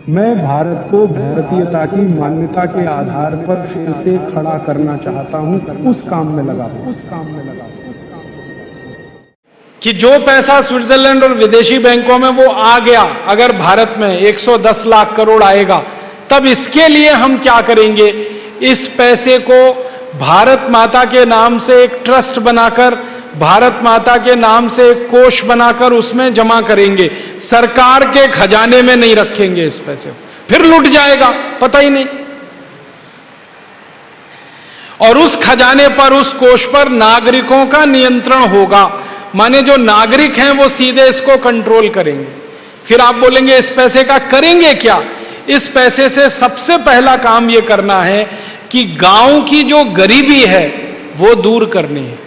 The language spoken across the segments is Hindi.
मैं भारत को भारतीयता की मान्यता के आधार पर फिर से खड़ा करना चाहता हूं, उस काम में लगा कि जो पैसा स्विट्जरलैंड और विदेशी बैंकों में वो आ गया, अगर भारत में 110 लाख करोड़ आएगा, तब इसके लिए हम क्या करेंगे? इस पैसे को भारत माता के नाम से एक ट्रस्ट बनाकर, भारत माता के नाम से एक कोष बनाकर उसमें जमा करेंगे। सरकार के खजाने में नहीं रखेंगे इस पैसे को, फिर लुट जाएगा, पता ही नहीं। और उस खजाने पर, उस कोष पर नागरिकों का नियंत्रण होगा। माने जो नागरिक हैं वो सीधे इसको कंट्रोल करेंगे। फिर आप बोलेंगे इस पैसे का करेंगे क्या? इस पैसे से सबसे पहला काम ये करना है कि गांव की जो गरीबी है वो दूर करनी है।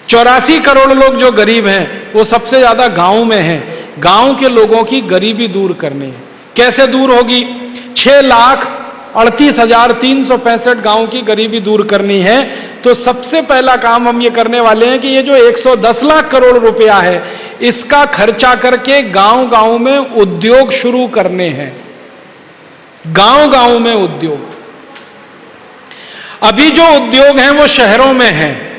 84 करोड़ लोग जो गरीब हैं वो सबसे ज्यादा गांव में हैं। गांव के लोगों की गरीबी दूर करनी है। कैसे दूर होगी? 6,38,365 गांव की गरीबी दूर करनी है। तो सबसे पहला काम हम ये करने वाले हैं कि ये जो 110 लाख करोड़ रुपया है, इसका खर्चा करके गांव गांव में उद्योग शुरू करने हैं। गांव गांव में उद्योग। अभी जो उद्योग हैं वो शहरों में हैं।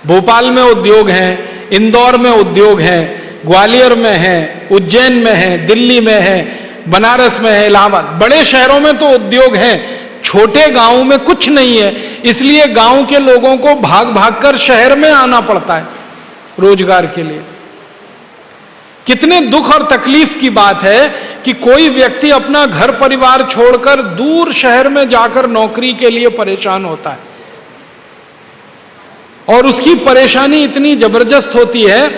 भोपाल में उद्योग हैं, इंदौर में उद्योग हैं, ग्वालियर में हैं, उज्जैन में हैं, दिल्ली में हैं, बनारस में है, इलाहाबाद। बड़े शहरों में तो उद्योग हैं, छोटे गांवों में कुछ नहीं है। इसलिए गांव के लोगों को भाग भाग कर शहर में आना पड़ता है रोजगार के लिए। कितने दुख और तकलीफ की बात है कि कोई व्यक्ति अपना घर परिवार छोड़कर दूर शहर में जाकर नौकरी के लिए परेशान होता है, और उसकी परेशानी इतनी जबरदस्त होती है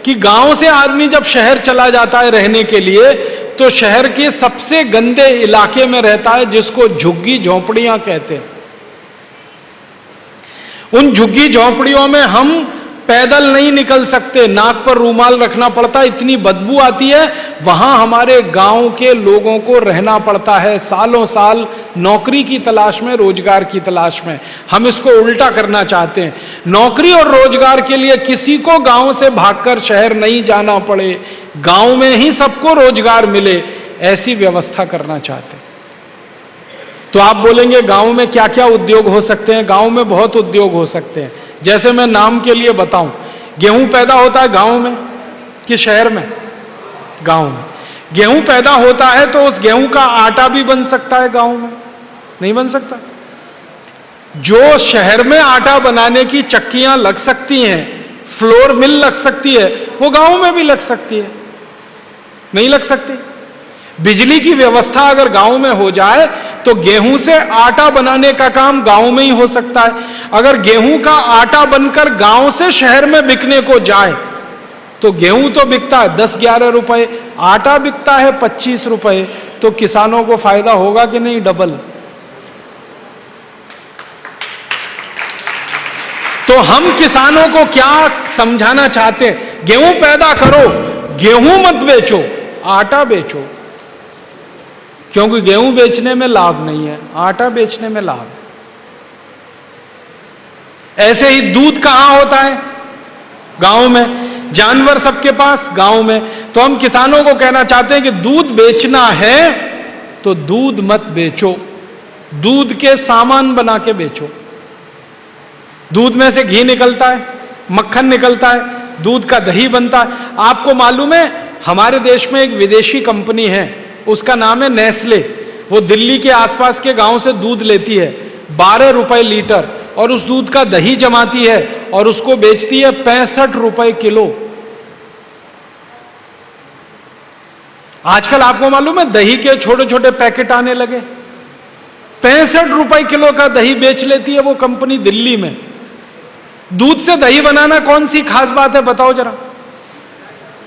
कि गांव से आदमी जब शहर चला जाता है रहने के लिए, तो शहर के सबसे गंदे इलाके में रहता है, जिसको झुग्गी झोंपड़ियां कहते हैं। उन झुग्गी झोंपड़ियों में हम पैदल नहीं निकल सकते, नाक पर रूमाल रखना पड़ता है, इतनी बदबू आती है। वहां हमारे गांव के लोगों को रहना पड़ता है सालों साल, नौकरी की तलाश में, रोजगार की तलाश में। हम इसको उल्टा करना चाहते हैं। नौकरी और रोजगार के लिए किसी को गांव से भागकर शहर नहीं जाना पड़े, गांव में ही सबको रोजगार मिले, ऐसी व्यवस्था करना चाहते हैं। तो आप बोलेंगे गांव में क्या क्या उद्योग हो सकते हैं? गांव में बहुत उद्योग हो सकते हैं। जैसे मैं नाम के लिए बताऊं, गेहूं पैदा होता है गांव में कि शहर में? गांव में। गेहूं पैदा होता है तो उस गेहूं का आटा भी बन सकता है गांव में? नहीं बन सकता। जो शहर में आटा बनाने की चक्कियां लग सकती हैं, फ्लोर मिल लग सकती है, वो गांव में भी लग सकती है? नहीं लग सकती। बिजली की व्यवस्था अगर गांव में हो जाए तो गेहूं से आटा बनाने का काम गांव में ही हो सकता है। अगर गेहूं का आटा बनकर गांव से शहर में बिकने को जाए तो गेहूं तो बिकता है 10-11 रुपए, आटा बिकता है 25 रुपए, तो किसानों को फायदा होगा कि नहीं? डबल। तो हम किसानों को क्या समझाना चाहते हैं? गेहूं पैदा करो, गेहूं मत बेचो, आटा बेचो। क्योंकि गेहूं बेचने में लाभ नहीं है, आटा बेचने में लाभ है। ऐसे ही दूध कहां होता है? गांव में। जानवर सबके पास गांव में। तो हम किसानों को कहना चाहते हैं कि दूध बेचना है तो दूध मत बेचो, दूध के सामान बना के बेचो। दूध में से घी निकलता है, मक्खन निकलता है, दूध का दही बनता है। आपको मालूम है हमारे देश में एक विदेशी कंपनी है, उसका नाम है नेस्ले। वो दिल्ली के आसपास के गांव से दूध लेती है 12 रुपए लीटर, और उस दूध का दही जमाती है और उसको बेचती है 65 रुपए किलो। आजकल आपको मालूम है दही के छोटे छोटे पैकेट आने लगे। 65 रुपए किलो का दही बेच लेती है वो कंपनी दिल्ली में। दूध से दही बनाना कौन सी खास बात है बताओ जरा?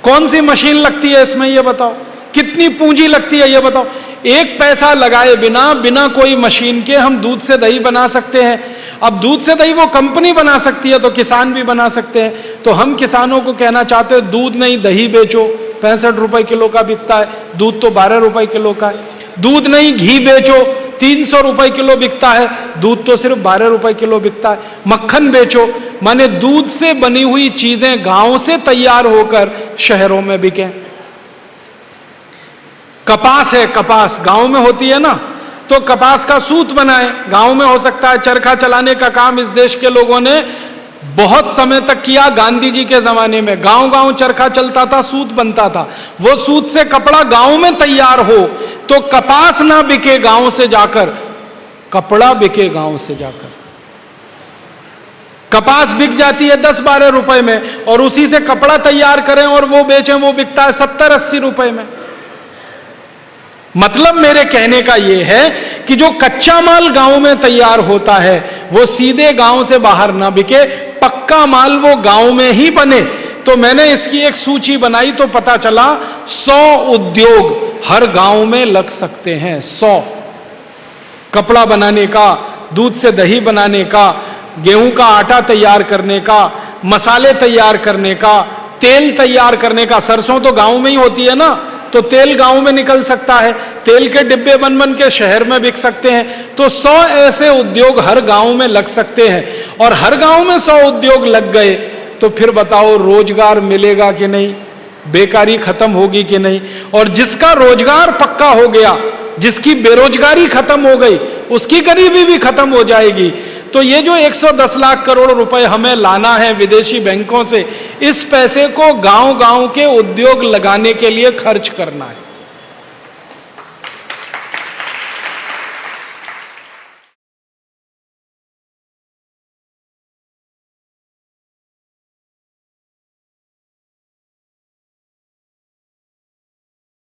कौन सी मशीन लगती है इसमें ये बताओ? कितनी पूंजी लगती है ये बताओ? एक पैसा लगाए बिना, बिना कोई मशीन के हम दूध से दही बना सकते हैं। अब दूध से दही वो कंपनी बना सकती है तो किसान भी बना सकते हैं। तो हम किसानों को कहना चाहते हैं दूध नहीं दही बेचो, 65 रुपए किलो का बिकता है, दूध तो 12 रुपए किलो का है। दूध नहीं घी बेचो, 300 रुपए किलो बिकता है, दूध तो सिर्फ 12 रुपए किलो बिकता है। मक्खन बेचो, माने दूध से बनी हुई चीजें गांव से तैयार होकर शहरों में बिकें। कपास है, कपास गांव में होती है ना, तो कपास का सूत बनाए, गांव में हो सकता है। चरखा चलाने का काम इस देश के लोगों ने बहुत समय तक किया। गांधी जी के जमाने में गांव गांव चरखा चलता था, सूत बनता था। वो सूत से कपड़ा गांव में तैयार हो तो कपास ना बिके गांव से जाकर, कपड़ा बिके गांव से जाकर। कपास बिक जाती है 10-12 रुपए में, और उसी से कपड़ा तैयार करें और वो बेचें, वो बिकता है 70-80 रुपए में। मतलब मेरे कहने का यह है कि जो कच्चा माल गांव में तैयार होता है वो सीधे गांव से बाहर ना बिके, पक्का माल वो गांव में ही बने। तो मैंने इसकी एक सूची बनाई तो पता चला 100 उद्योग हर गांव में लग सकते हैं। 100 कपड़ा बनाने का, दूध से दही बनाने का, गेहूं का आटा तैयार करने का, मसाले तैयार करने का, तेल तैयार करने का। सरसों तो गांव में ही होती है ना, तो तेल गांव में निकल सकता है, तेल के डिब्बे बन बन के शहर में बिक सकते हैं। तो 100 ऐसे उद्योग हर गांव में लग सकते हैं, और हर गांव में 100 उद्योग लग गए तो फिर बताओ रोजगार मिलेगा कि नहीं, बेकारी खत्म होगी कि नहीं। और जिसका रोजगार पक्का हो गया, जिसकी बेरोजगारी खत्म हो गई, उसकी गरीबी भी खत्म हो जाएगी। तो ये जो 110 लाख करोड़ रुपए हमें लाना है विदेशी बैंकों से, इस पैसे को गांव गांव के उद्योग लगाने के लिए खर्च करना है।